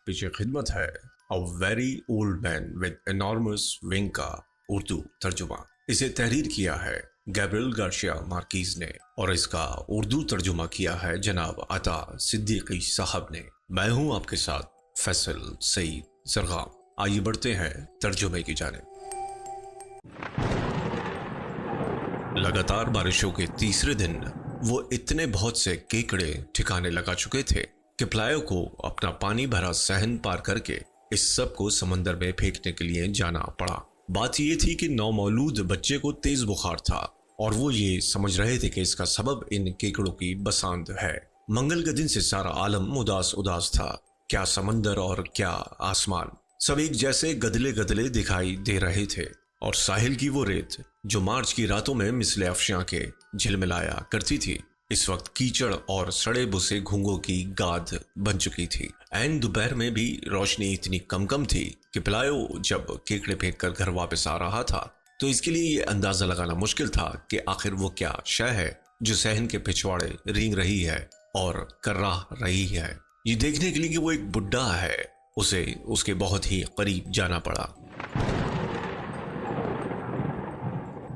پیچھے خدمت ہے A Very Old Man with Enormous Wing کا اردو ترجمہ. اسے تحریر کیا ہے گیبریل گارشیا مارکیز نے اور اس کا اردو ترجمہ کیا ہے جناب عطا صدیقی صاحب نے. میں ہوں آپ کے ساتھ فیصل سعید زرغام. آئیے بڑھتے ہیں ترجمے کی جانب. لگاتار بارشوں کے تیسرے دن وہ اتنے بہت سے کیکڑے ٹھکانے لگا چکے تھے کہ پلایو کو اپنا پانی بھرا صحن پار کر کے اس سب کو سمندر میں پھینکنے کے لیے جانا پڑا. بات یہ تھی کہ نومولود بچے کو تیز بخار تھا اور وہ یہ سمجھ رہے تھے کہ اس کا سبب ان کیکڑوں کی بساند ہے. منگل کے دن سے سارا عالم اداس تھا. کیا سمندر اور کیا آسمان، سب ایک جیسے گدلے گدلے دکھائی دے رہے تھے، اور ساحل کی وہ ریت جو مارچ کی راتوں میں مثل افشاں کے جھلملایا کرتی تھی اس وقت کیچڑ اور سڑے بسے گھونگوں کی گاد بن چکی تھی. عین دوپہر میں بھی روشنی اتنی کم تھی کہ پلایو جب کیکڑے پھینک کر گھر واپس آ رہا تھا تو اس کے لیے یہ اندازہ لگانا مشکل تھا کہ آخر وہ کیا شے ہے جو صحن کے پچھواڑے رینگ رہی ہے اور کرراہ رہی ہے. یہ دیکھنے کے لیے کہ وہ ایک بڈھا ہے، اسے اس کے بہت ہی قریب جانا پڑا.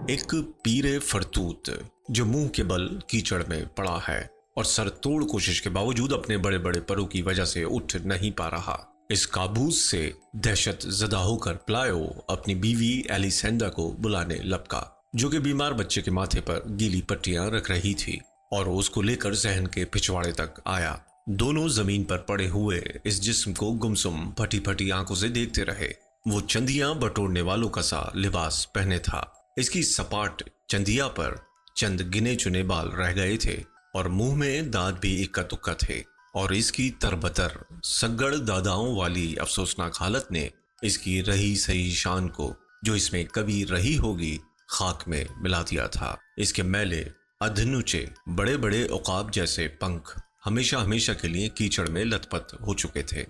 ایک پیر فرتوت جو منہ کے بل کیچڑ میں پڑا ہے اور سر توڑ کوشش کے باوجود اپنے بڑے بڑے پروں کی وجہ سے اٹھ نہیں پا رہا. اس کابوس سے دہشت زدہ ہو کر پلایو اپنی بیوی ایلیسینڈا کو بلانے لپکا، جو کہ بیمار بچے کے ماتھے پر گیلی پٹیاں رکھ رہی تھی، اور اس کو لے کر صحن کے پچھواڑے تک آیا. دونوں زمین پر پڑے ہوئے اس جسم کو گمسم پھٹی پھٹی آنکھوں سے دیکھتے رہے. وہ چندیاں بٹورنے والوں کا سا لباس پہنے تھا. اس کی سپاٹ چندیا پر چند گنے چنے بال رہ گئے تھے اور منہ میں دانت بھی اکا دکا تھے، اور اس کی تربتر سگڑ داداؤں والی افسوسناک حالت نے اس کی رہی سہی شان کو جو اس میں کبھی رہی ہوگی خاک میں ملا دیا تھا. اس کے میلے ادھنچے بڑے بڑے عقاب جیسے پنکھ ہمیشہ کے لیے کیچڑ میں لت پت ہو چکے تھے.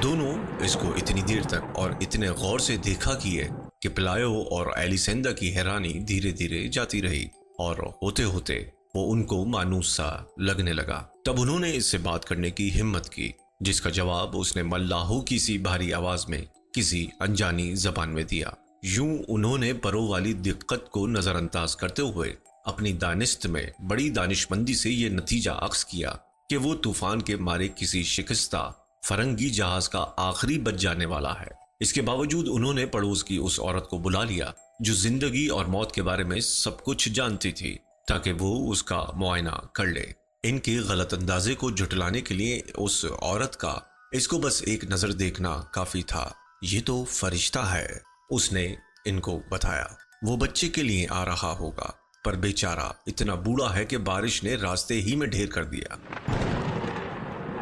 دونوں اس کو اتنی دیر تک اور اتنے غور سے دیکھا کیے کہ پلایو اور ایلیسینڈا کی حیرانی دھیرے دھیرے جاتی رہی، اور ہوتے ہوتے وہ ان کو مانوس سا لگنے لگا. تب انہوں نے اس سے بات کرنے کی ہمت کی، جس کا جواب اس نے ملاحوں کی سی بھاری آواز میں کسی انجانی زبان میں دیا. یوں انہوں نے پروں والی دقت کو نظر انداز کرتے ہوئے اپنی دانست میں بڑی دانشمندی سے یہ نتیجہ اخذ کیا کہ وہ طوفان کے مارے کسی شکستہ فرنگی جہاز کا آخری بچ جانے والا ہے. اس کے باوجود انہوں نے پڑوس کی اس عورت کو بلا لیا جو زندگی اور موت کے بارے میں سب کچھ جانتی تھی، تاکہ وہ اس کا معائنہ کر لے. ان کے غلط اندازے کو جھٹلانے کے لیے اس عورت کا اس کو بس ایک نظر دیکھنا کافی تھا. یہ تو فرشتہ ہے، اس نے ان کو بتایا. وہ بچے کے لیے آ رہا ہوگا، پر بیچارہ اتنا بوڑھا ہے کہ بارش نے راستے ہی میں ڈھیر کر دیا.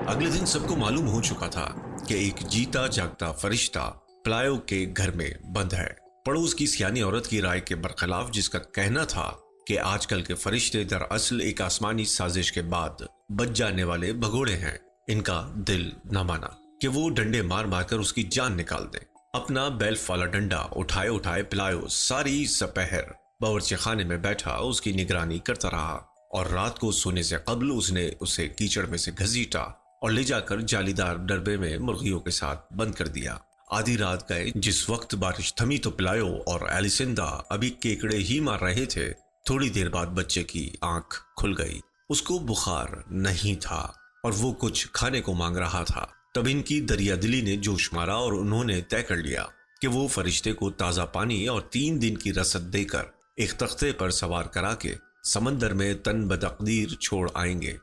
اگلے دن سب کو معلوم ہو چکا تھا کہ ایک جیتا جاگتا فرشتہ پلایو کے گھر میں بند ہے. پڑوس کی سیانی عورت کی رائے کے برخلاف، جس کا کہنا تھا کہ آج کل کے فرشتے دراصل ایک آسمانی سازش کے بعد بچ جانے والے بھگوڑے ہیں، ان کا دل نہ مانا کہ وہ ڈنڈے مار مار کر اس کی جان نکال دیں. اپنا بیلف والا ڈنڈا اٹھائے پلایو ساری سپہر باورچی خانے میں بیٹھا اس کی نگرانی کرتا رہا، اور رات کو سونے سے قبل اس نے اسے کیچڑ میں سے گھسیٹا اور لے جا کر جالی دار ڈربے میں مرغیوں کے ساتھ بند کر دیا. آدھی رات گئے. جس وقت بارش تھمی تو پلایو اور ایلیسینڈا ابھی کیکڑے ہی مار رہے تھے. تھوڑی دیر بعد بچے کی آنکھ کھل گئی. اس کو بخار نہیں تھا اور وہ کچھ کھانے کو مانگ رہا تھا. تب ان کی دریا دلی نے جوش مارا اور انہوں نے طے کر لیا کہ وہ فرشتے کو تازہ پانی اور 3 دن کی رسد دے کر ایک تختے پر سوار کرا کے سمندر میں تن بتقدیر چھوڑ آئیں گے.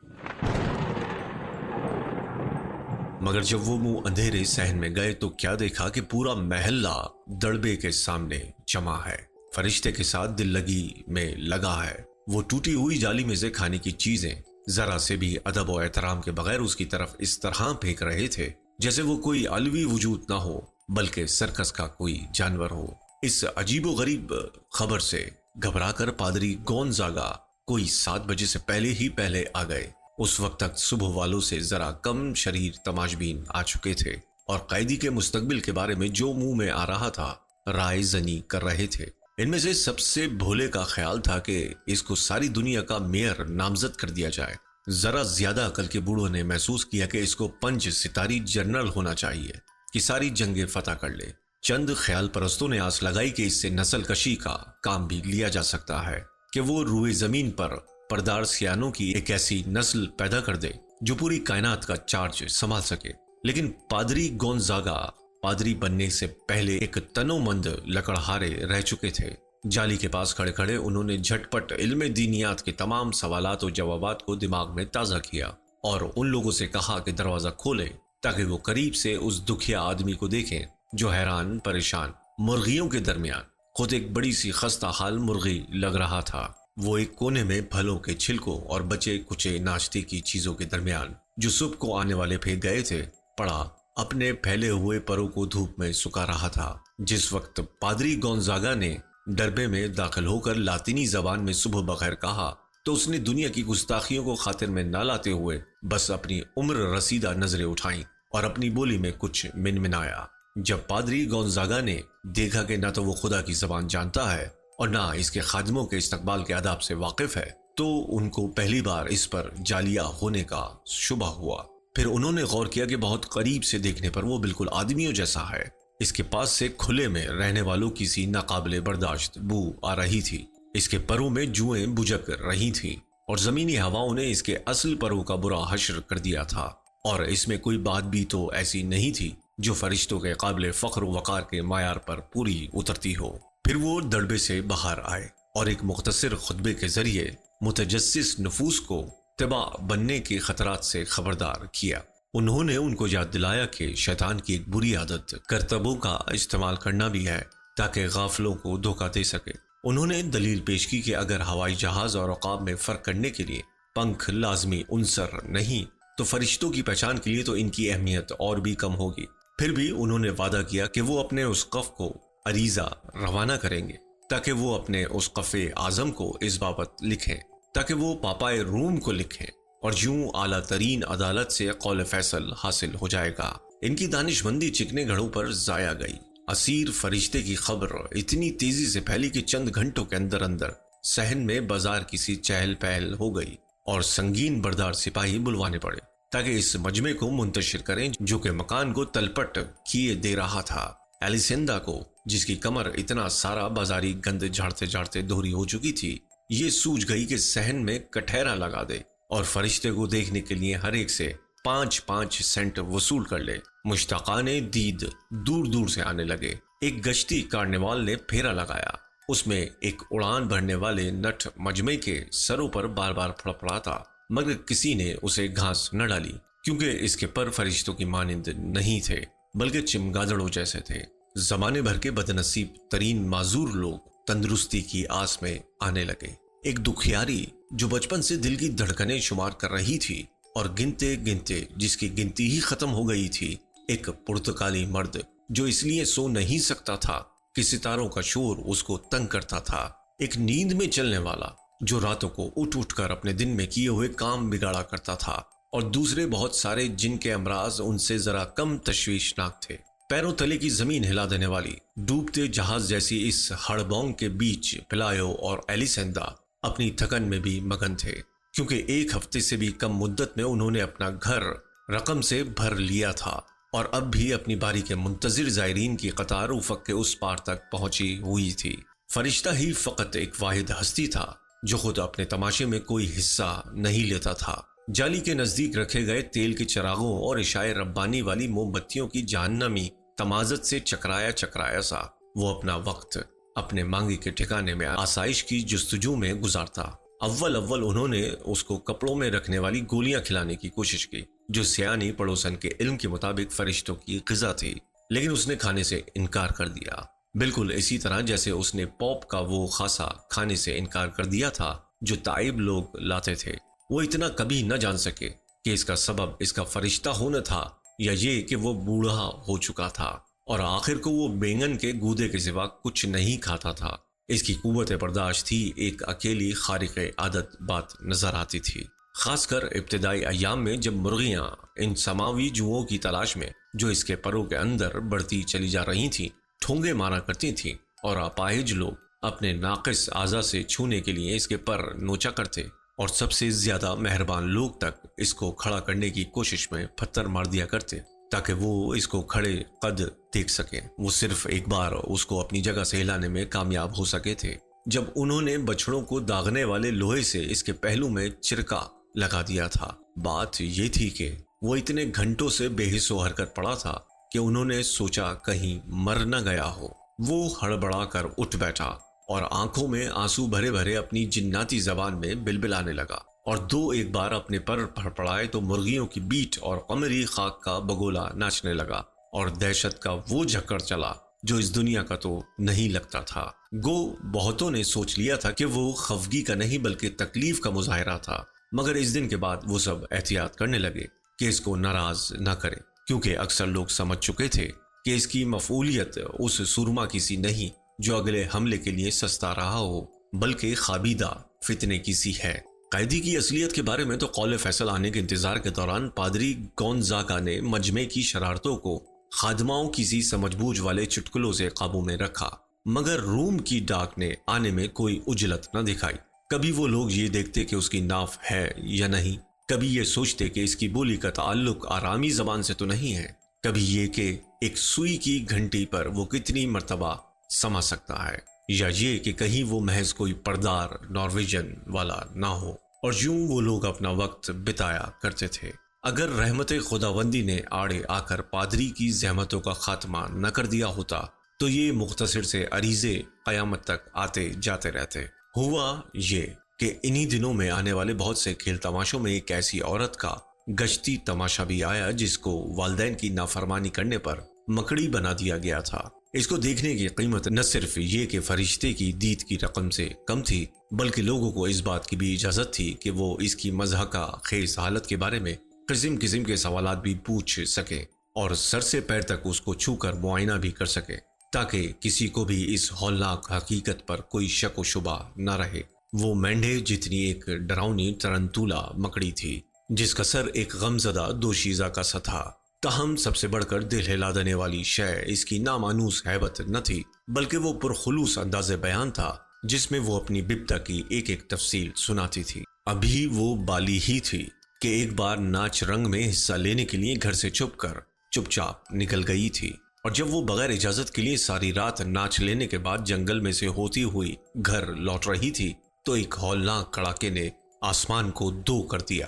مگر جب وہ منہ اندھیرے صحن میں گئے تو کیا دیکھا کہ پورا محلہ دڑبے کے سامنے جمع ہے، فرشتے کے ساتھ دل لگی میں لگا ہے. وہ ٹوٹی ہوئی جالی میں سے کھانے کی چیزیں ذرا سے بھی ادب و احترام کے بغیر اس کی طرف اس طرح پھینک رہے تھے جیسے وہ کوئی علوی وجود نہ ہو بلکہ سرکس کا کوئی جانور ہو. اس عجیب و غریب خبر سے گھبرا کر پادری گونزاگا کوئی 7 بجے سے پہلے آ گئے. اس وقت تک صبح والوں سے ذرا کم شریر تماشبین آ چکے تھے اور قیدی کے مستقبل کے بارے میں جو منہ میں آ رہا تھا رائے زنی کر رہے تھے. ان میں سے سب سے بھولے کا خیال تھا کہ اس کو ساری دنیا کا میئر نامزد کر دیا جائے. ذرا زیادہ عقل کے بوڑھوں نے محسوس کیا کہ اس کو 5 ستاری جنرل ہونا چاہیے کہ ساری جنگیں فتح کر لے۔ چند خیال پرستوں نے آس لگائی کہ اس سے نسل کشی کا کام بھی لیا جا سکتا ہے کہ وہ روئے زمین پر پردار سیانوں کی ایک ایسی نسل پیدا کر دے جو پوری کائنات کا چارج سنبھال سکے۔ لیکن پادری گونزاگا پادری بننے سے پہلے ایک تنو مند لکڑہارے رہ چکے تھے۔ جالی کے پاس کھڑے کھڑے انہوں نے جھٹ پٹ علم دینیات کے تمام سوالات و جوابات کو دماغ میں تازہ کیا اور ان لوگوں سے کہا کہ دروازہ کھولے تاکہ وہ قریب سے اس دکھیا آدمی کو دیکھیں جو حیران پریشان مرغیوں کے درمیان خود ایک بڑی سی خستہ حال مرغی لگ رہا تھا۔ وہ ایک کونے میں پھلوں کے چھلکوں اور بچے کچے ناشتے کی چیزوں کے درمیان جو صبح کو آنے والے پھینک گئے تھے پڑا اپنے پھیلے ہوئے پروں کو دھوپ میں سکھا رہا تھا۔ جس وقت پادری گونزاگا نے ڈربے میں داخل ہو کر لاطینی زبان میں صبح بخیر کہا تو اس نے دنیا کی گستاخیوں کو خاطر میں نہ لاتے ہوئے بس اپنی عمر رسیدہ نظریں اٹھائیں اور اپنی بولی میں کچھ منمنایا۔ جب پادری گونزاگا نے دیکھا کہ نہ تو وہ خدا کی زبان جانتا ہے اور نہ اس کے خادموں کے استقبال کے آداب سے واقف ہے تو ان کو پہلی بار اس پر جالیہ ہونے کا شبہ ہوا۔ پھر انہوں نے غور کیا کہ بہت قریب سے دیکھنے پر وہ بالکل آدمیوں جیسا ہے۔ اس کے پاس سے کھلے میں رہنے والوں کی سی ناقابل برداشت بو آ رہی تھی۔ اس کے پروں میں جوئیں بجک رہی تھیں اور زمینی ہواؤں نے اس کے اصل پروں کا برا حشر کر دیا تھا، اور اس میں کوئی بات بھی تو ایسی نہیں تھی جو فرشتوں کے قابل فخر و وقار کے معیار پر پوری اترتی ہو۔ پھر وہ دڑبے سے باہر آئے اور ایک مختصر خطبے کے ذریعے متجسس نفوس کو تباہ بننے کے خطرات سے خبردار کیا۔ انہوں نے ان کو یاد دلایا کہ شیطان کی ایک بری عادت کرتبوں کا استعمال کرنا بھی ہے تاکہ غافلوں کو دھوکہ دے سکے۔ انہوں نے دلیل پیش کی کہ اگر ہوائی جہاز اور عقاب میں فرق کرنے کے لیے پنکھ لازمی عنصر نہیں تو فرشتوں کی پہچان کے لیے تو ان کی اہمیت اور بھی کم ہوگی۔ پھر بھی انہوں نے وعدہ کیا کہ وہ اپنے اسقف کو عریضہ روانہ کریں گے تاکہ وہ اپنے اسقف اعظم کو اس بابت لکھیں تاکہ وہ پاپائے روم کو لکھیں، اور یوں اعلیٰ ترین عدالت سے قول فیصل حاصل ہو جائے گا۔ ان کی دانش مندی چکنے گھڑوں پر ضائع گئی۔ اسیر فرشتے کی خبر اتنی تیزی سے پھیلی کہ چند گھنٹوں کے اندر اندر صحن میں بازار کی سی چہل پہل ہو گئی اور سنگین بردار سپاہی بلوانے پڑے تاکہ اس مجمع کو منتشر کریں جو کہ مکان کو تلپٹ کیے دے رہا تھا۔ ایلیسیندا کو، جس کی کمر اتنا سارا بازاری گند جھاڑتے جھاڑتے دوہری ہو چکی تھی، یہ سوجھ گئی کہ صحن میں کٹہرا لگا دے اور فرشتے کو دیکھنے کے لیے ہر ایک سے 5 سینٹ وصول کر لے۔ مشتاقان دید دور دور سے آنے لگے۔ ایک گشتی کارنیوال نے پھیرا لگایا، اس میں ایک اڑان بھرنے والے نٹ مجمع کے سروں پر بار بار پھڑپڑاتا، مگر کسی نے اسے گھاس نہ ڈالی کیونکہ اس کے پر فرشتوں کی مانند نہیں تھے بلکہ چمگادڑوں جیسے تھے۔ زمانے بھر کے بدنصیب ترین معذور لوگ تندرستی کی آس میں آنے لگے۔ ایک دکھیاری جو بچپن سے دل کی دھڑکنیں شمار کر رہی تھی اور گنتے گنتے جس کی گنتی ہی ختم ہو گئی تھی، ایک پرتگالی مرد جو اس لیے سو نہیں سکتا تھا کہ ستاروں کا شور اس کو تنگ کرتا تھا، ایک نیند میں چلنے والا جو راتوں کو اٹھ اٹھ کر اپنے دن میں کیے ہوئے کام بگاڑا کرتا تھا، اور دوسرے بہت سارے جن کے امراض ان سے ذرا کم تشویشناک تھے۔ پیروں تلے کی زمین ہلا دینے والی ڈوبتے جہاز جیسی اس ہڑبونگ کے بیچ پلایو اور ایلیسیندا اپنی تھکن میں بھی مگن تھے، کیونکہ 1 ہفتے سے بھی کم مدت میں انہوں نے اپنا گھر رقم سے بھر لیا تھا اور اب بھی اپنی باری کے منتظر زائرین کی قطار افق کے اس پار تک پہنچی ہوئی تھی۔ فرشتہ ہی فقط ایک واحد ہستی تھا جو خود اپنے تماشے میں کوئی حصہ نہیں لیتا تھا۔ جالی کے نزدیک رکھے گئے تیل کے چراغوں اور عشائے ربانی والی موم بتیوں کی جہنمی تمازت سے چکرایا سا وہ اپنا وقت اپنے مانگی کے ٹھکانے میں آسائش کی جستجو میں گزارتا۔ اول انہوں نے اس کو کپڑوں میں رکھنے والی گولیاں کھلانے کی کوشش کی جو سیانی پڑوسن کے علم کے مطابق فرشتوں کی غذا تھی، لیکن اس نے کھانے سے انکار کر دیا، بالکل اسی طرح جیسے اس نے پوپ کا وہ خاصا کھانے سے انکار کر دیا تھا جو تائب لوگ لاتے تھے۔ وہ اتنا کبھی نہ جان سکے کہ اس کا سبب اس کا فرشتہ ہونا تھا یا یہ کہ وہ بوڑھا ہو چکا تھا، اور آخر کو وہ بینگن کے گودے کے سوا کچھ نہیں کھاتا تھا۔ اس کی قوت برداشت ہی ایک اکیلی خارق عادت بات نظر آتی تھی، خاص کر ابتدائی ایام میں جب مرغیاں ان سماوی جوؤں کی تلاش میں جو اس کے پروں کے اندر بڑھتی چلی جا رہی تھیں ٹھونگے مارا کرتی تھیں، اور اپاہج لوگ اپنے ناقص اعضاء سے چھونے کے لیے اس کے پر نوچا کرتے اور سب سے زیادہ مہربان لوگ تک اس کو کھڑا کرنے کی کوشش میں پتھر مار دیا کرتے تاکہ وہ اس کو کھڑے قد دیکھ سکیں۔ وہ صرف ایک بار اس کو اپنی جگہ سے ہلانے میں کامیاب ہو سکے تھے جب انہوں نے بچڑوں کو داغنے والے لوہے سے اس کے پہلو میں چرکا لگا دیا تھا۔ بات یہ تھی کہ وہ اتنے گھنٹوں سے بے حس و حرکت پڑا تھا کہ انہوں نے سوچا کہیں مر نہ گیا ہو۔ وہ ہڑبڑا کر اٹھ بیٹھا اور آنکھوں میں آنسو بھرے بھرے اپنی جناتی زبان میں بلبلانے لگا، اور دو ایک بار اپنے پر پڑپڑائے تو مرغیوں کی بیٹ اور قمری خاک کا بگولا ناچنے لگا، اور دہشت کا وہ جھکڑ چلا جو اس دنیا کا تو نہیں لگتا تھا۔ گو بہتوں نے سوچ لیا تھا کہ وہ خفگی کا نہیں بلکہ تکلیف کا مظاہرہ تھا، مگر اس دن کے بعد وہ سب احتیاط کرنے لگے کہ اس کو ناراض نہ کرے، کیونکہ اکثر لوگ سمجھ چکے تھے کہ اس کی مفعولیت اس سورما کی سی نہیں جو اگلے حملے کے لیے سستا رہا ہو، بلکہ خابیدہ فتنے کی سی ہے۔ قیدی کی اصلیت کے بارے میں تو قول فیصل آنے کے انتظار کے دوران پادری گونزاگا نے مجمع کی شرارتوں کو خادماؤں کسی سمجھ بوجھ والے چٹکلوں سے قابو میں رکھا، مگر روم کی ڈاک نے آنے میں کوئی عجلت نہ دکھائی۔ کبھی وہ لوگ یہ دیکھتے کہ اس کی ناف ہے یا نہیں، کبھی یہ سوچتے کہ اس کی بولی کا تعلق آرامی زبان سے تو نہیں ہے، کبھی یہ کہ ایک سوئی کی گھنٹی پر وہ کتنی مرتبہ سما سکتا ہے، یا یہ کہ کہیں وہ محض کوئی پردار نارویجن والا نہ ہو۔ اور یوں وہ لوگ اپنا وقت بتایا کرتے تھے۔ اگر رحمت خداوندی نے آڑے آ کر پادری کی زحمتوں کا خاتمہ نہ کر دیا ہوتا تو یہ مختصر سے عریضے قیامت تک آتے جاتے رہتے۔ ہوا یہ کہ انہی دنوں میں آنے والے بہت سے کھیل تماشوں میں ایک ایسی عورت کا گشتی تماشا بھی آیا جس کو والدین کی نافرمانی کرنے پر مکڑی بنا دیا گیا تھا۔ اس کو دیکھنے کی قیمت نہ صرف یہ کہ فرشتے کی دید کی رقم سے کم تھی، بلکہ لوگوں کو اس بات کی بھی اجازت تھی کہ وہ اس کی مضحکہ خیز حالت کے بارے میں قسم قسم کے سوالات بھی پوچھ سکے اور سر سے پیر تک اس کو چھو کر معائنہ بھی کر سکے، تاکہ کسی کو بھی اس ہولناک حقیقت پر کوئی شک و شبہ نہ رہے۔ وہ مینڈھے جتنی ایک ڈراؤنی ترنتولا مکڑی تھی جس کا سر ایک غمزدہ دوشیزہ کا سا تھا، تاہم سب سے بڑھ کر دل ہلا دینے والی شے اس کی نامانوس ہیبت نہ تھی، بلکہ وہ پرخلوص انداز بیان تھا جس میں وہ اپنی بپتا کی ایک ایک تفصیل سناتی تھی۔ ابھی وہ بالی ہی تھی کہ ایک بار ناچ رنگ میں حصہ لینے کے لیے گھر سے چپ چاپ نکل گئی تھی، اور جب وہ بغیر اجازت کے لیے ساری رات ناچ لینے کے بعد جنگل میں سے ہوتی ہوئی گھر لوٹ رہی تھی تو ایک ہولناک کڑاکے نے آسمان کو دو کر دیا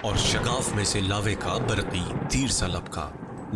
اور شگاف میں سے لاوے کا برقی تیر سا لپکا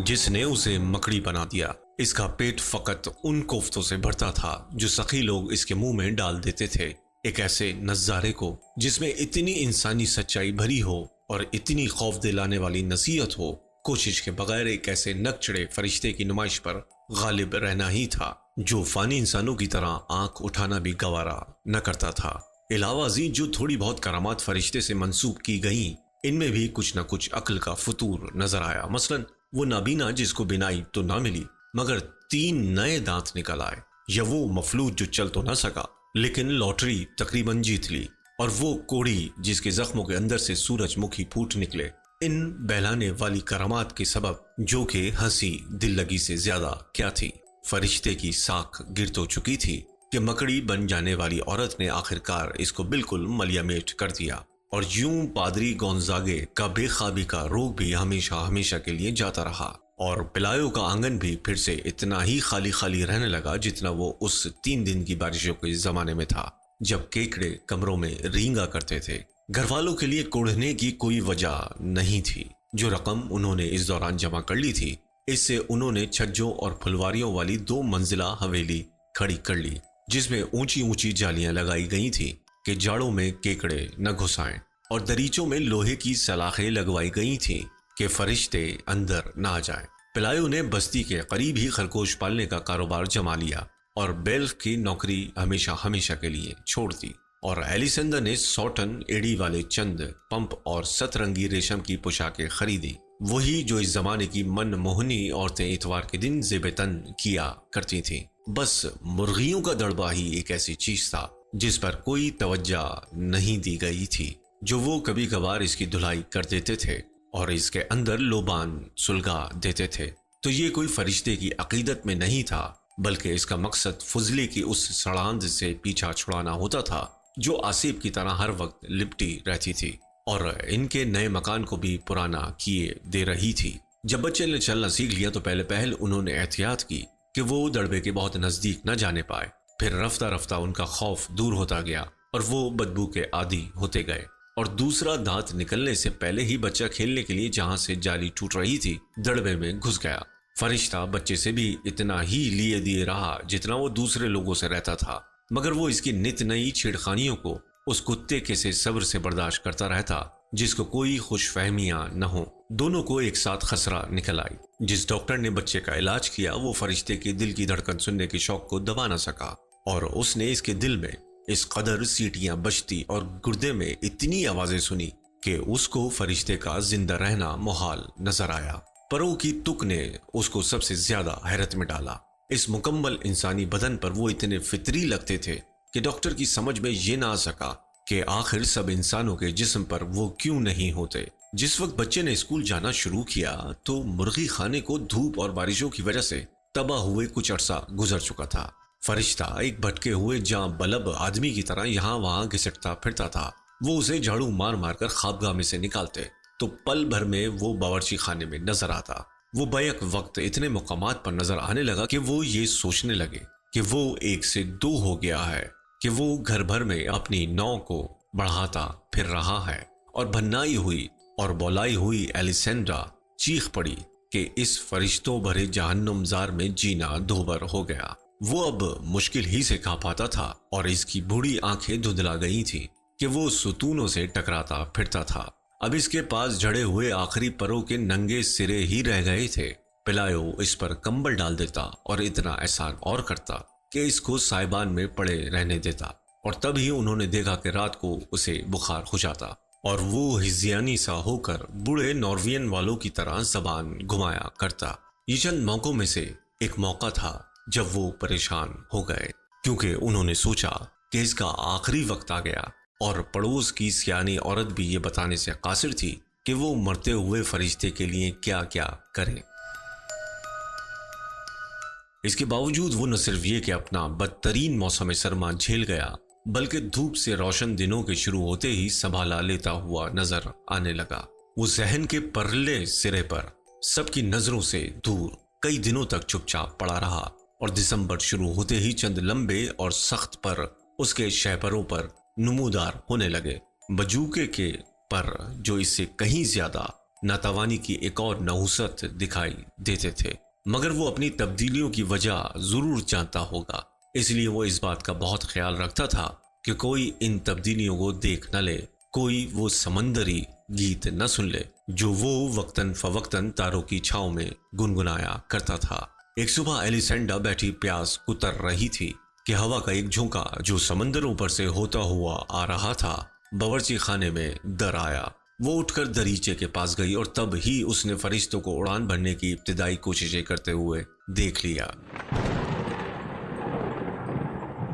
جس نے اسے مکڑی بنا دیا۔ اس کا پیٹ فقط ان کوفتوں سے بھرتا تھا جو سخی لوگ اس کے منہ میں ڈال دیتے تھے۔ ایک ایسے نظارے کو جس میں اتنی انسانی سچائی بھری ہو اور اتنی خوف دلانے والی نصیحت ہو، کوشش کے بغیر ایک ایسے نکچڑے فرشتے کی نمائش پر غالب رہنا ہی تھا جو فانی انسانوں کی طرح آنکھ اٹھانا بھی گوارا نہ کرتا تھا۔ علاوہ ازیں جو تھوڑی بہت کرامات فرشتے سے منسوب کی گئیں، ان میں بھی کچھ نہ کچھ عقل کا فطور نظر آیا۔ مثلاً وہ نابینا جس کو بینائی تو نہ ملی مگر 3 نئے دانت نکل آئے، یا وہ مفلوج جو چل تو نہ سکا لیکن لاٹری تقریباً جیت لی، اور وہ کوڑی جس کے زخموں کے اندر سے سورج مکھی پھوٹ نکلے۔ ان بہلانے والی کرامات کے سبب جو کہ ہنسی دل لگی سے زیادہ کیا تھی، فرشتے کی ساکھ گر تو چکی تھی کہ مکڑی بن جانے والی عورت نے آخرکار اس کو بالکل ملیا میٹ کر دیا، اور یوں پادری گونزاگے کا بے خوابی کا روگ بھی ہمیشہ کے لیے جاتا رہا، اور پلایو کا آنگن بھی پھر سے اتنا ہی خالی خالی رہنے لگا جتنا وہ اس 3 دن کی بارشوں کے زمانے میں تھا جب کیکڑے کمروں میں رینگا کرتے تھے۔ گھر والوں کے لیے کوڑھنے کی کوئی وجہ نہیں تھی۔ جو رقم انہوں نے اس دوران جمع کر لی تھی، اس سے انہوں نے چھجوں اور پھلواریوں والی 2 منزلہ حویلی کھڑی کر لی جس میں اونچی اونچی جالیاں لگائی گئی تھیں کہ جاڑوں میں کیکڑے نہ گھسائیں، اور دریچوں میں لوہے کی سلاخیں لگوائی گئی تھیں کہ فرشتے اندر نہ آ جائیں۔ پلایو نے بستی کے قریب ہی خرگوش پالنے کا کاروبار جما لیا اور بیلف کی نوکری ہمیشہ کے لیے چھوڑ دی، اور ایلیسندر نے 100 ٹن ایڑی والے چند پمپ اور 7 رنگی ریشم کی پوشاکیں خریدی، وہی جو اس زمانے کی من موہنی عورتیں اتوار کے دن زیب تن کیا کرتی تھیں۔ بس مرغیوں کا دڑبا ہی ایک ایسی چیز تھا جس پر کوئی توجہ نہیں دی گئی تھی، جو وہ کبھی کبھار اس کی دھلائی کر دیتے تھے اور اس کے اندر لوبان سلگا دیتے تھے، تو یہ کوئی فرشتے کی عقیدت میں نہیں تھا، بلکہ اس کا مقصد فضلے کی اس سڑاند سے پیچھا چھڑانا ہوتا تھا جو آسیب کی طرح ہر وقت لپٹی رہتی تھی اور ان کے نئے مکان کو بھی پرانا کیے دے رہی تھی۔ جب بچے نے چلنا سیکھ لیا تو پہلے پہل انہوں نے احتیاط کی کہ وہ دڑبے کے بہت نزدیک نہ جانے پائے، پھر رفتہ رفتہ ان کا خوف دور ہوتا گیا اور وہ بدبو کے عادی ہوتے گئے، اور دوسرا دانت نکلنے سے پہلے ہی بچہ کھیلنے کے لیے جہاں سے جالی ٹوٹ رہی تھی دڑبے میں گھس گیا۔ فرشتہ بچے سے بھی اتنا ہی لیے دیے رہا جتنا وہ دوسرے لوگوں سے رہتا تھا، مگر وہ اس کی نت نئی چھیڑخانیوں کو اس کتے کے سے صبر سے برداشت کرتا رہتا جس کو کوئی خوش فہمیاں نہ ہو۔ دونوں کو ایک ساتھ خسرہ نکل آئی۔ جس ڈاکٹر نے بچے کا علاج کیا وہ فرشتے کے دل کی دھڑکن سننے کے شوق کو دبا نہ سکا، اور اس نے اس کے دل میں اس قدر سیٹیاں بجتی اور گردے میں اتنی آوازیں سنی کہ اس کو فرشتے کا زندہ رہنا محال نظر آیا۔ پرو کی تک نے اس کو سب سے زیادہ حیرت میں ڈالا۔ اس مکمل انسانی بدن پر وہ اتنے فطری لگتے تھے کہ ڈاکٹر کی سمجھ میں یہ نہ آ سکا کہ آخر سب انسانوں کے جسم پر وہ کیوں نہیں ہوتے۔ جس وقت بچے نے اسکول جانا شروع کیا تو مرغی خانے کو دھوپ اور بارشوں کی وجہ سے تباہ ہوئے کچھ عرصہ گزر چکا تھا۔ فرشتہ ایک بھٹکے ہوئے جاں بلب آدمی کی طرح یہاں وہاں گھسٹتا پھرتا تھا۔ وہ اسے جھاڑو مار مار کر خوابگاہ میں سے نکالتے تو پل بھر میں وہ باورچی خانے میں نظر آتا۔ وہ بیک وقت اتنے مقامات پر نظر آنے لگا کہ وہ یہ سوچنے لگے کہ وہ 1 سے 2 ہو گیا ہے، کہ وہ گھر بھر میں اپنی نو کو بڑھاتا پھر رہا ہے، اور بھنائی ہوئی اور بولائی ہوئی ایلیسینڈرا چیخ پڑی کہ اس فرشتوں بھرے جہنم زار میں جینا دوبر ہو گیا۔ وہ اب مشکل ہی سے کھا پاتا تھا اور اس کی بوڑھی آنکھیں دھندلا گئی تھی کہ وہ ستونوں سے ٹکراتا پھرتا تھا۔ اب اس کے پاس جڑے ہوئے آخری پروں کے ننگے سرے ہی رہ گئے تھے۔ پلایو اس پر کمبل ڈال دیتا اور اتنا احسان اور کرتا کہ اس کو سائبان میں پڑے رہنے دیتا، اور تب ہی انہوں نے دیکھا کہ رات کو اسے بخار ہو جاتا اور وہ ہزیانی سا ہو کر بوڑھے ناروین والوں کی طرح زبان گھمایا کرتا۔ یہ چند موقعوں میں سے ایک موقع تھا جب وہ پریشان ہو گئے، کیونکہ انہوں نے سوچا کہ اس کا آخری وقت آ گیا، اور پڑوس کی سیانی عورت بھی یہ بتانے سے قاصر تھی کہ وہ مرتے ہوئے فرشتے کے لیے کیا کیا کرے۔ اس کے باوجود وہ نہ صرف یہ کہ اپنا بدترین موسم سرما جھیل گیا، بلکہ دھوپ سے روشن دنوں کے شروع ہوتے ہی سنبھالا لیتا ہوا نظر آنے لگا۔ وہ ذہن کے پرلے سرے پر سب کی نظروں سے دور کئی دنوں تک چپ چاپ پڑا رہا، اور دسمبر شروع ہوتے ہی چند لمبے اور سخت پر اس کے شہپروں پر نمودار ہونے لگے، بجوکے کے پر جو اس سے کہیں زیادہ ناتوانی کی ایک اور نحوست دکھائی دیتے تھے۔ مگر وہ اپنی تبدیلیوں کی وجہ ضرور جانتا ہوگا، اس لیے وہ اس بات کا بہت خیال رکھتا تھا کہ کوئی ان تبدیلیوں کو دیکھ نہ لے، کوئی وہ سمندری گیت نہ سن لے جو وہ وقتاً فوقتاً تاروں کی چھاؤں میں گنگنایا کرتا تھا۔ ایک صبح ایلیسینڈا بیٹھی پیاس کتر رہی تھی کہ ہوا کا ایک جھونکا جو سمندروں پر سے ہوتا ہوا آ رہا تھا باورچی خانے میں در آیا۔ وہ اٹھ کر دریچے کے پاس گئی اور تب ہی اس نے فرشتوں کو اڑان بھرنے کی ابتدائی کوششیں کرتے ہوئے دیکھ لیا۔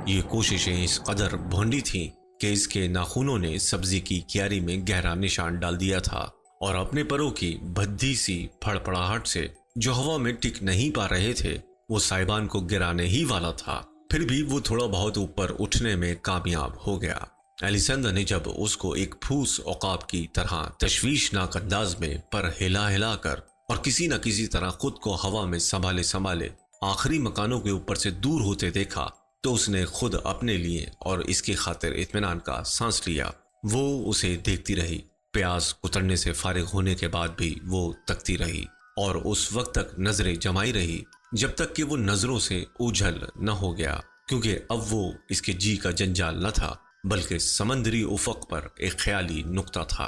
یہ کوششیں اس قدر بھونڈی تھیں کہ اس کے ناخنوں نے سبزی کی کیاری میں گہرا نشان ڈال دیا تھا، اور اپنے پروں کی بھدی سی پھڑپڑاہٹ سے جو ہوا میں ٹک نہیں پا رہے تھے وہ سائبان کو گرانے ہی والا تھا۔ پھر بھی وہ تھوڑا بہت اوپر اٹھنے میں کامیاب ہو گیا۔ ایلیسینڈا نے جب اس کو ایک پھوس عقاب کی طرح تشویشناک انداز میں پر ہلا ہلا کر اور کسی نہ کسی طرح خود کو ہوا میں سنبھالے سنبھالے آخری مکانوں کے اوپر سے دور ہوتے دیکھا تو اس نے خود اپنے لیے اور اس کی خاطر اطمینان کا سانس لیا۔ وہ اسے دیکھتی رہی، پیاس کترنے سے فارغ ہونے کے بعد بھی وہ تکتی رہی، اور اس وقت تک نظریں جمائی رہی جب تک کہ وہ نظروں سے اوجھل نہ ہو گیا، کیونکہ اب وہ اس کے جی کا جنجال نہ تھا بلکہ سمندری افق پر ایک خیالی نقطہ تھا۔